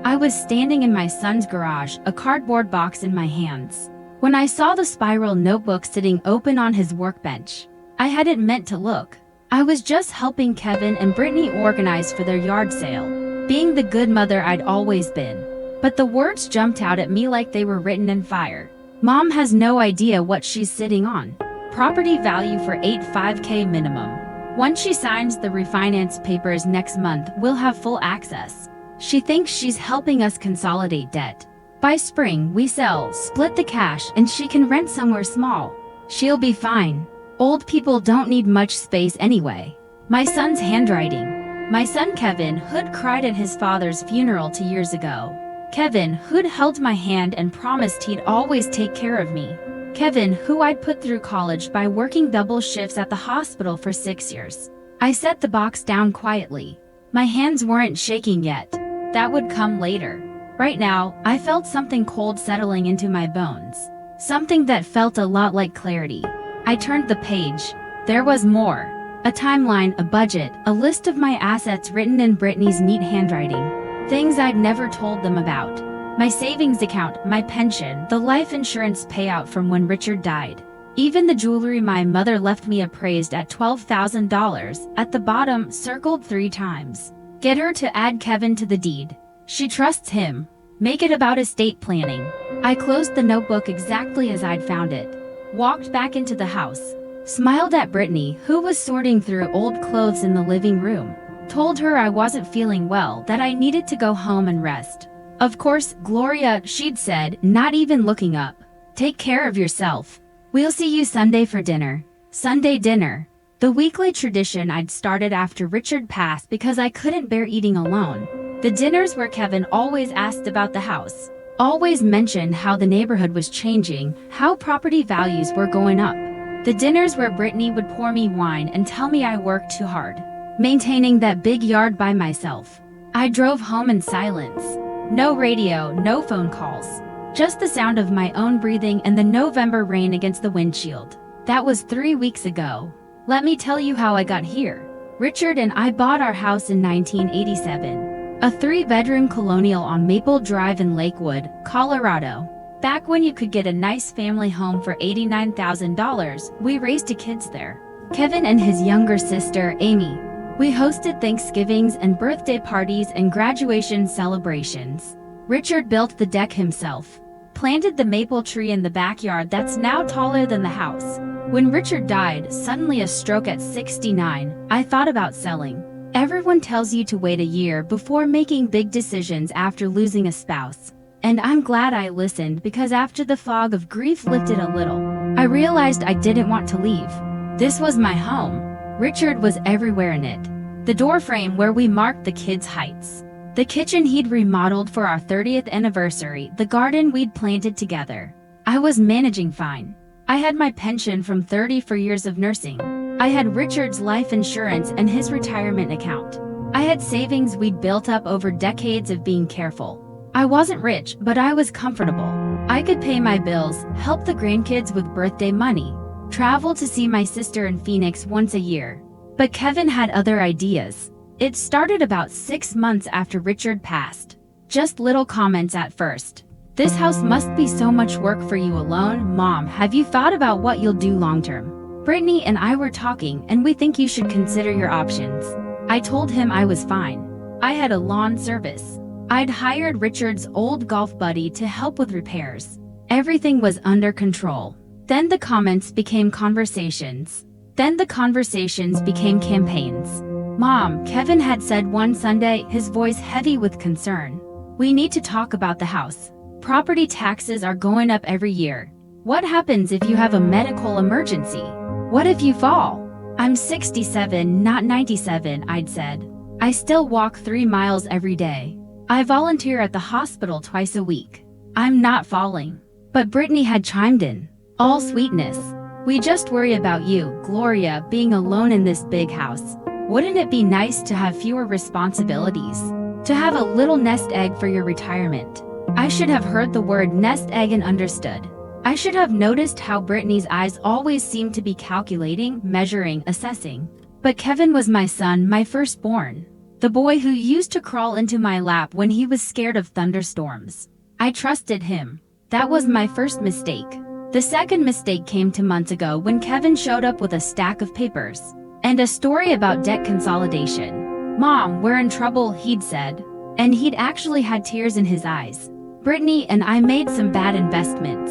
I was standing in my son's garage, a cardboard box in my hands, when I saw the spiral notebook sitting open on his workbench. I hadn't meant to look. I was just helping Kevin and Brittany organize for their yard sale, being the good mother I'd always been. But the words jumped out at me like they were written in fire. Mom has no idea what she's sitting on. Property value for $85K minimum. Once she signs the refinance papers next month, we'll have full access. She thinks she's helping us consolidate debt. By spring, we sell, split the cash, and she can rent somewhere small. She'll be fine. Old people don't need much space anyway. My son's handwriting. My son Kevin, who'd cried at his father's funeral 2 years ago. Kevin, who'd held my hand and promised he'd always take care of me. Kevin, who I'd put through college by working double shifts at the hospital for 6 years. I set the box down quietly. My hands weren't shaking yet. That would come later. Right now, I felt something cold settling into my bones. Something that felt a lot like clarity. I turned the page. There was more. A timeline, a budget, a list of my assets written in Brittany's neat handwriting. Things I'd never told them about. My savings account, my pension, the life insurance payout from when Richard died. Even the jewelry my mother left me appraised at $12,000, at the bottom, circled 3 times. Get her to add Kevin to the deed. She trusts him. Make it about estate planning. I closed the notebook exactly as I'd found it. Walked back into the house. Smiled at Brittany, who was sorting through old clothes in the living room. Told her I wasn't feeling well, that I needed to go home and rest. Of course, Gloria, she'd said, not even looking up. Take care of yourself. We'll see you Sunday for dinner. Sunday dinner. The weekly tradition I'd started after Richard passed because I couldn't bear eating alone. The dinners where Kevin always asked about the house. Always mentioned how the neighborhood was changing, how property values were going up. The dinners where Brittany would pour me wine and tell me I worked too hard, maintaining that big yard by myself. I drove home in silence. No radio, no phone calls. Just the sound of my own breathing and the November rain against the windshield. That was 3 weeks ago. Let me tell you how I got here. Richard and I bought our house in 1987. A 3-bedroom colonial on Maple Drive in Lakewood, Colorado. Back when you could get a nice family home for $89,000, we raised 2 kids there. Kevin and his younger sister, Amy. We hosted Thanksgivings and birthday parties and graduation celebrations. Richard built the deck himself. Planted the maple tree in the backyard that's now taller than the house. When Richard died, suddenly a stroke at 69, I thought about selling. Everyone tells you to wait a year before making big decisions after losing a spouse. And I'm glad I listened because after the fog of grief lifted a little, I realized I didn't want to leave. This was my home. Richard was everywhere in it. The doorframe where we marked the kids' heights. The kitchen he'd remodeled for our 30th anniversary, the garden we'd planted together. I was managing fine. I had my pension from 34 years of nursing. I had Richard's life insurance and his retirement account. I had savings we'd built up over decades of being careful. I wasn't rich, but I was comfortable. I could pay my bills, help the grandkids with birthday money, travel to see my sister in Phoenix once a year. But Kevin had other ideas. It started about 6 months after Richard passed. Just little comments at first. This house must be so much work for you alone. Mom, have you thought about what you'll do long term? Brittany and I were talking and we think you should consider your options. I told him I was fine. I had a lawn service. I'd hired Richard's old golf buddy to help with repairs. Everything was under control. Then the comments became conversations. Then the conversations became campaigns. Mom, Kevin had said one Sunday, his voice heavy with concern. We need to talk about the house. Property taxes are going up every year. What happens if you have a medical emergency? What if you fall? I'm 67, not 97, I'd said. I still walk 3 miles every day. I volunteer at the hospital twice a week. I'm not falling. But Brittany had chimed in. All sweetness. We just worry about you, Gloria, being alone in this big house. Wouldn't it be nice to have fewer responsibilities? To have a little nest egg for your retirement? I should have heard the word nest egg and understood. I should have noticed how Brittany's eyes always seemed to be calculating, measuring, assessing. But Kevin was my son, my firstborn. The boy who used to crawl into my lap when he was scared of thunderstorms. I trusted him. That was my first mistake. The second mistake came 2 months ago when Kevin showed up with a stack of papers and a story about debt consolidation. "Mom, we're in trouble," he'd said. And he'd actually had tears in his eyes. "Brittany and I made some bad investments.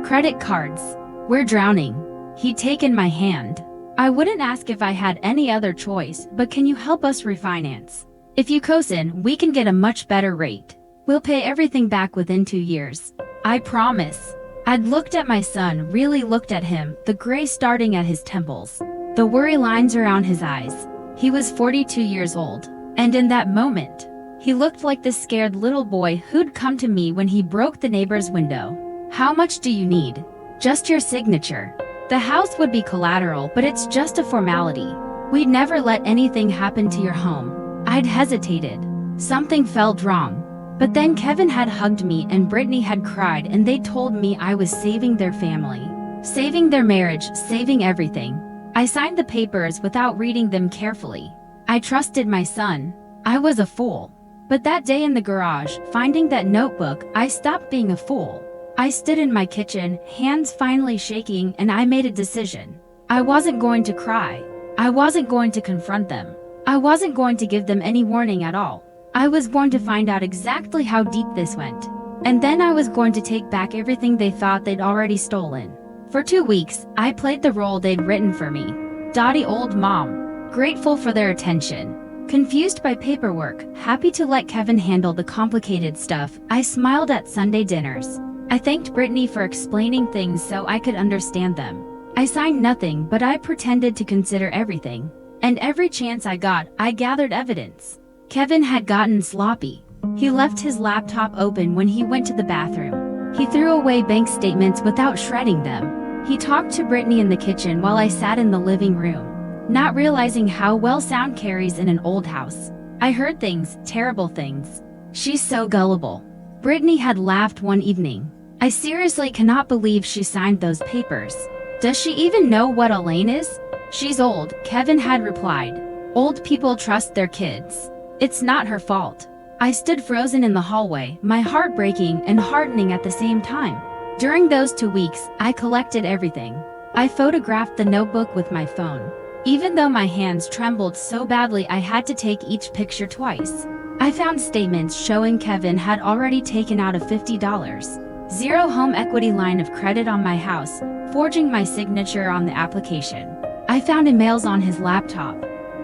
Credit cards. We're drowning." He'd taken my hand. "I wouldn't ask if I had any other choice, but can you help us refinance? If you cosign, we can get a much better rate. We'll pay everything back within 2 years. I promise." I'd looked at my son, really looked at him, the gray starting at his temples, the worry lines around his eyes. He was 42 years old, and in that moment, he looked like the scared little boy who'd come to me when he broke the neighbor's window. "How much do you need?" "Just your signature. The house would be collateral, but it's just a formality. We'd never let anything happen to your home." I'd hesitated. Something felt wrong. But then Kevin had hugged me and Brittany had cried, and they told me I was saving their family, saving their marriage, saving everything. I signed the papers without reading them carefully. I trusted my son. I was a fool. But that day in the garage, finding that notebook, I stopped being a fool. I stood in my kitchen, hands finally shaking, and I made a decision. I wasn't going to cry. I wasn't going to confront them. I wasn't going to give them any warning at all. I was going to find out exactly how deep this went. And then I was going to take back everything they thought they'd already stolen. For 2 weeks, I played the role they'd written for me. Dotty old mom. Grateful for their attention. Confused by paperwork, happy to let Kevin handle the complicated stuff, I smiled at Sunday dinners. I thanked Brittany for explaining things so I could understand them. I signed nothing, but I pretended to consider everything. And every chance I got, I gathered evidence. Kevin had gotten sloppy. He left his laptop open when he went to the bathroom. He threw away bank statements without shredding them. He talked to Brittany in the kitchen while I sat in the living room, not realizing how well sound carries in an old house. I heard things, terrible things. "She's so gullible." Brittany had laughed one evening. "I seriously cannot believe she signed those papers. Does she even know what a lane is?" "She's old," Kevin had replied. "Old people trust their kids. It's not her fault." I stood frozen in the hallway, my heart breaking and heartening at the same time. During those 2 weeks, I collected everything. I photographed the notebook with my phone. Even though my hands trembled so badly I had to take each picture twice. I found statements showing Kevin had already taken out a $50, zero home equity line of credit on my house, forging my signature on the application. I found emails on his laptop.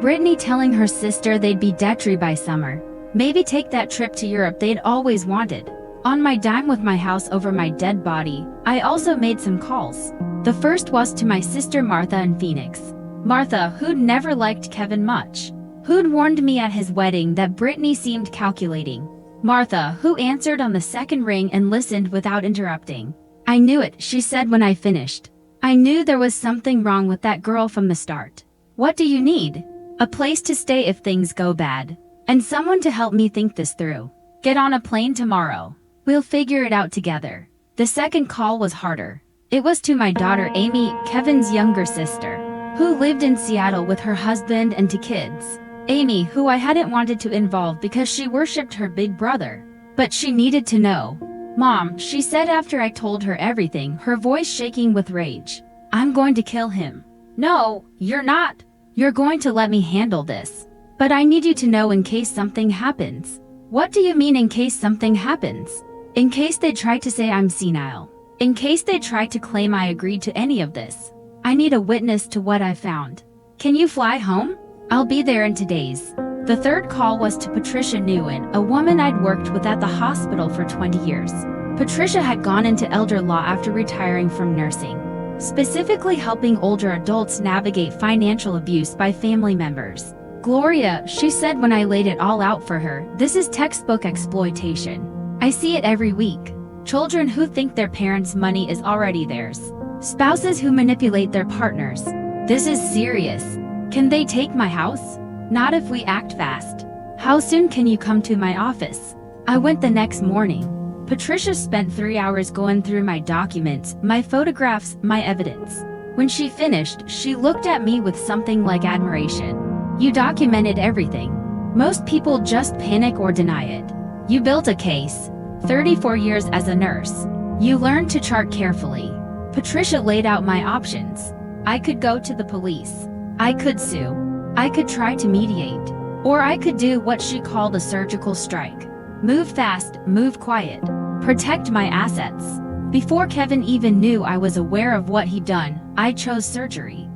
Brittany telling her sister they'd be debt-free by summer. Maybe take that trip to Europe they'd always wanted. On my dime with my house over my dead body, I also made some calls. The first was to my sister Martha in Phoenix. Martha, who'd never liked Kevin much. Who'd warned me at his wedding that Brittany seemed calculating. Martha, who answered on the second ring and listened without interrupting. "I knew it," she said when I finished. "I knew there was something wrong with that girl from the start. What do you need?" "A place to stay if things go bad. And someone to help me think this through. Get on a plane tomorrow. We'll figure it out together." The second call was harder. It was to my daughter Amy, Kevin's younger sister, who lived in Seattle with her husband and 2 kids. Amy, who I hadn't wanted to involve because she worshipped her big brother. But she needed to know. "Mom," she said after I told her everything, her voice shaking with rage. "I'm going to kill him." "No, you're not. You're going to let me handle this. But I need you to know in case something happens." "What do you mean in case something happens?" "In case they try to say I'm senile. In case they try to claim I agreed to any of this. I need a witness to what I found. Can you fly home? I'll be there in 2 days." The third call was to Patricia Nguyen, a woman I'd worked with at the hospital for 20 years. Patricia had gone into elder law after retiring from nursing, specifically helping older adults navigate financial abuse by family members. "Gloria," she said when I laid it all out for her, "this is textbook exploitation. I see it every week. Children who think their parents' money is already theirs. Spouses who manipulate their partners. This is serious. Can they take my house? Not if we act fast. How soon can you come to my office?" I went the next morning. Patricia spent 3 hours going through my documents, my photographs, my evidence. When she finished, she looked at me with something like admiration. "You documented everything. Most people just panic or deny it. You built a case. 34 years as a nurse. You learned to chart carefully. Patricia laid out my options. I could go to the police. I could sue. I could try to mediate. Or I could do what she called a surgical strike. Move fast, move quiet. Protect my assets. Before Kevin even knew I was aware of what he'd done, I chose surgery.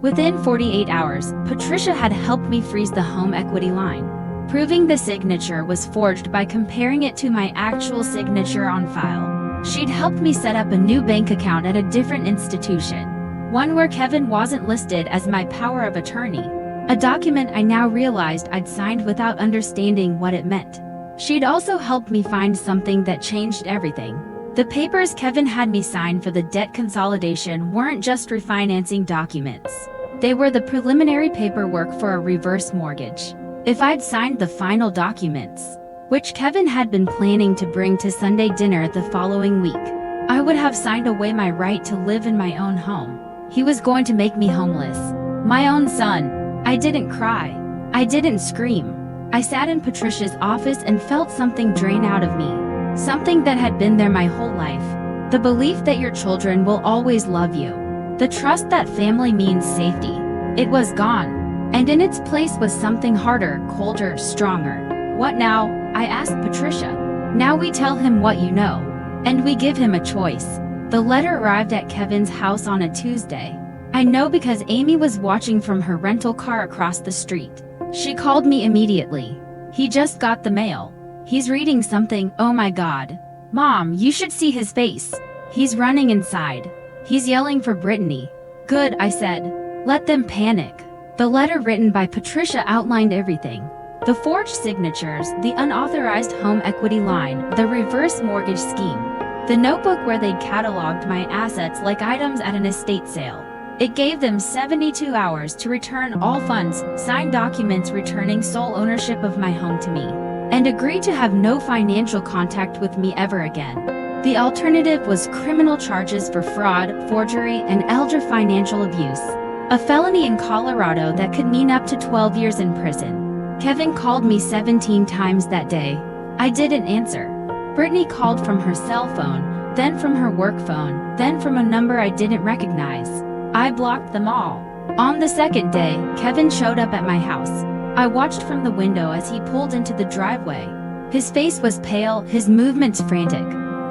Within 48 hours, Patricia had helped me freeze the home equity line, proving the signature was forged by comparing it to my actual signature on file. She'd helped me set up a new bank account at a different institution, one where Kevin wasn't listed as my power of attorney, a document I now realized I'd signed without understanding what it meant. She'd also helped me find something that changed everything. The papers Kevin had me sign for the debt consolidation weren't just refinancing documents. They were the preliminary paperwork for a reverse mortgage. If I'd signed the final documents, which Kevin had been planning to bring to Sunday dinner the following week, I would have signed away my right to live in my own home. He was going to make me homeless. My own son. I didn't cry. I didn't scream. I sat in Patricia's office and felt something drain out of me. Something that had been there my whole life. The belief that your children will always love you. The trust that family means safety. It was gone. And in its place was something harder, colder, stronger. What now? I asked Patricia. Now we tell him what you know. And we give him a choice. The letter arrived at Kevin's house on a Tuesday. I know because Amy was watching from her rental car across the street. She called me immediately. He just got the mail. He's reading something. Oh my God. Mom, you should see his face. He's running inside. He's yelling for Brittany. Good, I said. Let them panic. The letter written by Patricia outlined everything. The forged signatures, the unauthorized home equity line, the reverse mortgage scheme. The notebook where they'd cataloged my assets like items at an estate sale. It gave them 72 hours to return all funds, sign documents returning sole ownership of my home to me, and agree to have no financial contact with me ever again. The alternative was criminal charges for fraud, forgery, and elder financial abuse. A felony in Colorado that could mean up to 12 years in prison. Kevin called me 17 times that day. I didn't answer. Brittany called from her cell phone, then from her work phone, then from a number I didn't recognize. I blocked them all. On the second day, Kevin showed up at my house. I watched from the window as he pulled into the driveway. His face was pale, his movements frantic.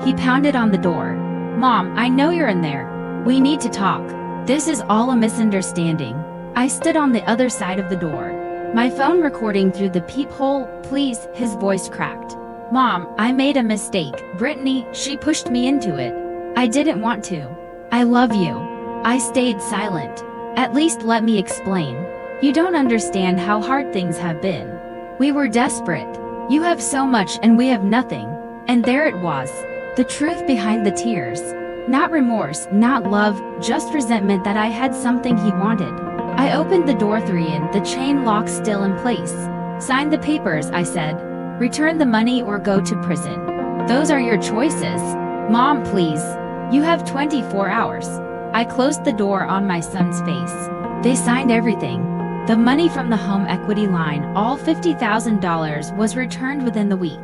He pounded on the door. Mom, I know you're in there. We need to talk. This is all a misunderstanding. I stood on the other side of the door, my phone recording through the peephole. Please, his voice cracked. Mom, I made a mistake. Brittany, she pushed me into it. I didn't want to. I love you. I stayed silent. At least let me explain. You don't understand how hard things have been. We were desperate. You have so much and we have nothing. And there it was. The truth behind the tears. Not remorse, not love, just resentment that I had something he wanted. I opened the door 3 in, the chain lock still in place. Sign the papers, I said. Return the money or go to prison. Those are your choices. Mom, please. You have 24 hours. I closed the door on my son's face. They signed everything. The money from the home equity line, all $50,000, was returned within the week.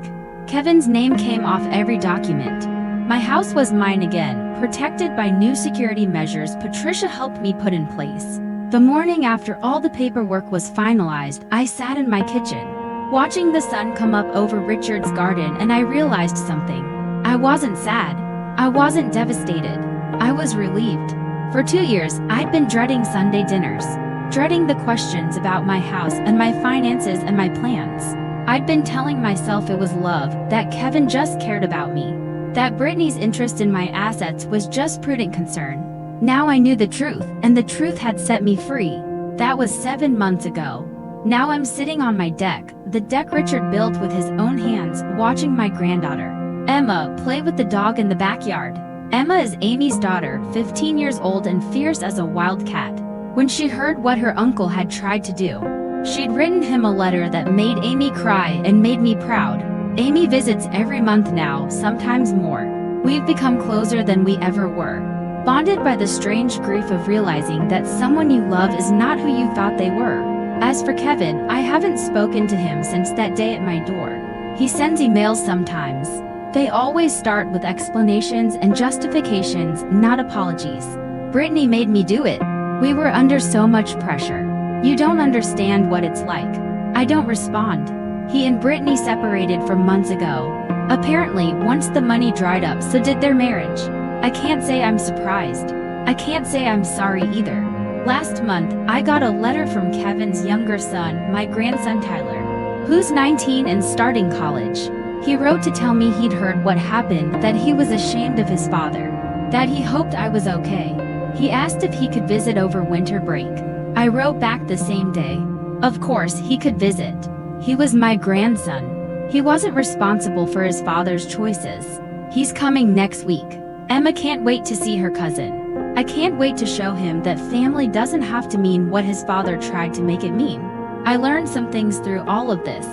Kevin's name came off every document. My house was mine again, protected by new security measures Patricia helped me put in place. The morning after all the paperwork was finalized, I sat in my kitchen, watching the sun come up over Richard's garden, and I realized something. I wasn't sad. I wasn't devastated. I was relieved. For 2 years, I'd been dreading Sunday dinners, dreading the questions about my house and my finances and my plans. I'd been telling myself it was love, that Kevin just cared about me, that Brittany's interest in my assets was just prudent concern. Now I knew the truth, and the truth had set me free. That was 7 months ago. Now I'm sitting on my deck, the deck Richard built with his own hands, watching my granddaughter, Emma, play with the dog in the backyard. Emma is Amy's daughter, 15 years old and fierce as a wild cat. When she heard what her uncle had tried to do, she'd written him a letter that made Amy cry and made me proud. Amy visits every month now, sometimes more. We've become closer than we ever were, bonded by the strange grief of realizing that someone you love is not who you thought they were. As for Kevin, I haven't spoken to him since that day at my door. He sends emails sometimes. They always start with explanations and justifications, not apologies. Brittany made me do it. We were under so much pressure. You don't understand what it's like. I don't respond. He and Brittany separated for months ago. Apparently, once the money dried up, so did their marriage. I can't say I'm surprised. I can't say I'm sorry either. Last month, I got a letter from Kevin's younger son, my grandson Tyler, who's 19 and starting college. He wrote to tell me he'd heard what happened, that he was ashamed of his father, that he hoped I was okay. He asked if he could visit over winter break. I wrote back the same day. Of course, he could visit. He was my grandson. He wasn't responsible for his father's choices. He's coming next week. Emma can't wait to see her cousin. I can't wait to show him that family doesn't have to mean what his father tried to make it mean. I learned some things through all of this.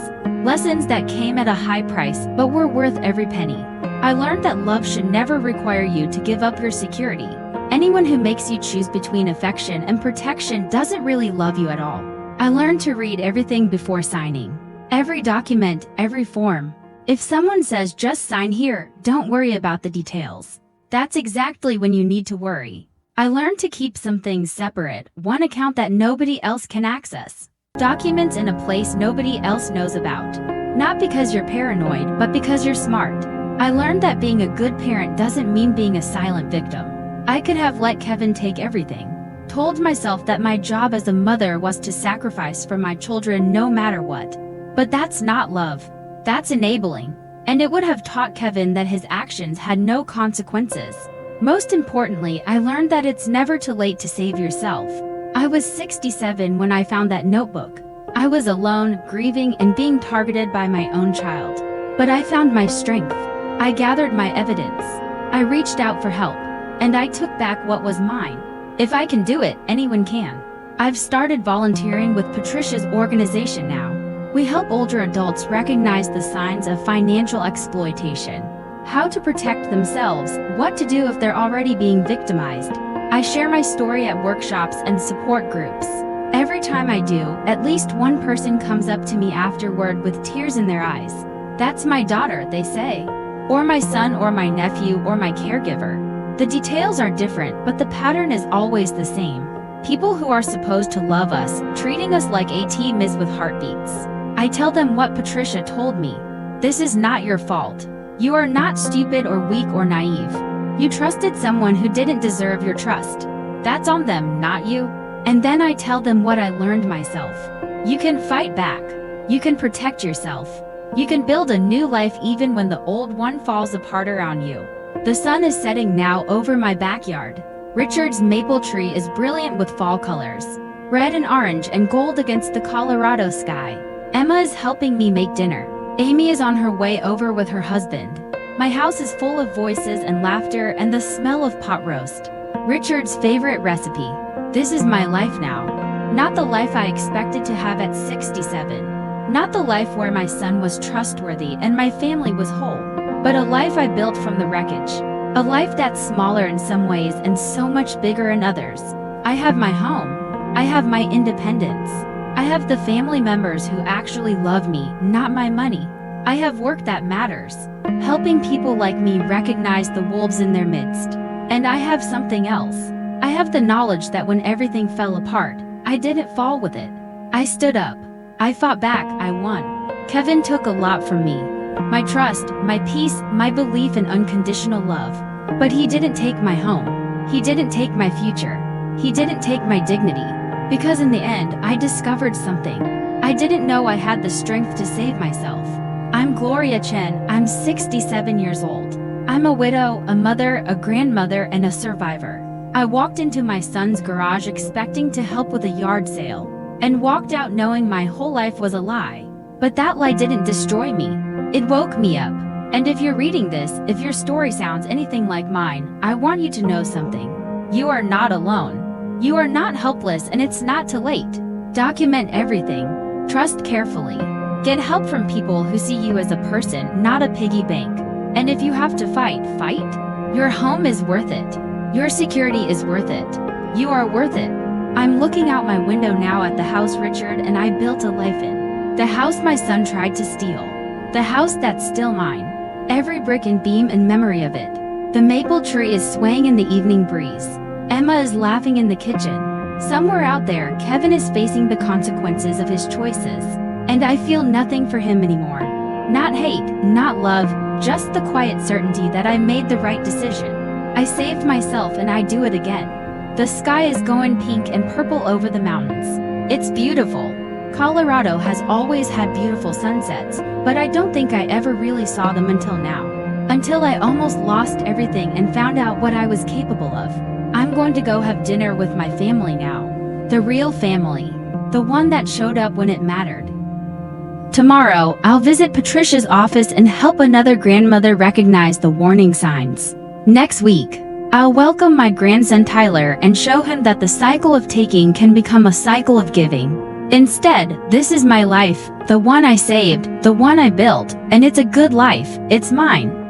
Lessons that came at a high price, but were worth every penny. I learned that love should never require you to give up your security. Anyone who makes you choose between affection and protection doesn't really love you at all. I learned to read everything before signing. Every document, every form. If someone says just sign here, don't worry about the details. That's exactly when you need to worry. I learned to keep some things separate, one account that nobody else can access. Documents in a place nobody else knows about. Not because you're paranoid, but because you're smart. I learned that being a good parent doesn't mean being a silent victim. I could have let Kevin take everything. Told myself that my job as a mother was to sacrifice for my children no matter what. But that's not love. That's enabling. And it would have taught Kevin that his actions had no consequences. Most importantly, I learned that it's never too late to save yourself. I was 67 when I found that notebook. I was alone, grieving, and being targeted by my own child. But I found my strength. I gathered my evidence. I reached out for help. And I took back what was mine. If I can do it, anyone can. I've started volunteering with Patricia's organization now. We help older adults recognize the signs of financial exploitation, how to protect themselves, what to do if they're already being victimized. I share my story at workshops and support groups. Every time I do, at least one person comes up to me afterward with tears in their eyes. That's my daughter, they say. Or my son, or my nephew, or my caregiver. The details are different, but the pattern is always the same. People who are supposed to love us, treating us like ATMs with heartbeats. I tell them what Patricia told me. This is not your fault. You are not stupid or weak or naive. You trusted someone who didn't deserve your trust. That's on them, not you. And then I tell them what I learned myself. You can fight back. You can protect yourself. You can build a new life even when the old one falls apart around you. The sun is setting now over my backyard. Richard's maple tree is brilliant with fall colors. Red and orange and gold against the Colorado sky. Emma is helping me make dinner. Amy is on her way over with her husband. My house is full of voices and laughter and the smell of pot roast. Richard's favorite recipe. This is my life now. Not the life I expected to have at 67. Not the life where my son was trustworthy and my family was whole. But a life I built from the wreckage. A life that's smaller in some ways and so much bigger in others. I have my home. I have my independence. I have the family members who actually love me, not my money. I have work that matters, helping people like me recognize the wolves in their midst. And I have something else. I have the knowledge that when everything fell apart, I didn't fall with it. I stood up. I fought back, I won. Kevin took a lot from me. My trust, my peace, my belief in unconditional love. But he didn't take my home. He didn't take my future. He didn't take my dignity. Because in the end, I discovered something. I didn't know I had the strength to save myself. I'm Gloria Chen, I'm 67 years old. I'm a widow, a mother, a grandmother, and a survivor. I walked into my son's garage expecting to help with a yard sale, and walked out knowing my whole life was a lie. But that lie didn't destroy me. It woke me up. And if you're reading this, if your story sounds anything like mine, I want you to know something. You are not alone. You are not helpless, and it's not too late. Document everything. Trust carefully. Get help from people who see you as a person, not a piggy bank. And if you have to fight, fight. Your home is worth it. Your security is worth it. You are worth it. I'm looking out my window now at the house Richard and I built a life in. The house my son tried to steal. The house that's still mine. Every brick and beam in memory of it. The maple tree is swaying in the evening breeze. Emma is laughing in the kitchen. Somewhere out there, Kevin is facing the consequences of his choices. And I feel nothing for him anymore. Not hate, not love, just the quiet certainty that I made the right decision. I saved myself and I do it again. The sky is going pink and purple over the mountains. It's beautiful. Colorado has always had beautiful sunsets, but I don't think I ever really saw them until now. Until I almost lost everything and found out what I was capable of. I'm going to go have dinner with my family now. The real family. The one that showed up when it mattered. Tomorrow, I'll visit Patricia's office and help another grandmother recognize the warning signs. Next week, I'll welcome my grandson Tyler and show him that the cycle of taking can become a cycle of giving. Instead, this is my life, the one I saved, the one I built, and it's a good life, it's mine.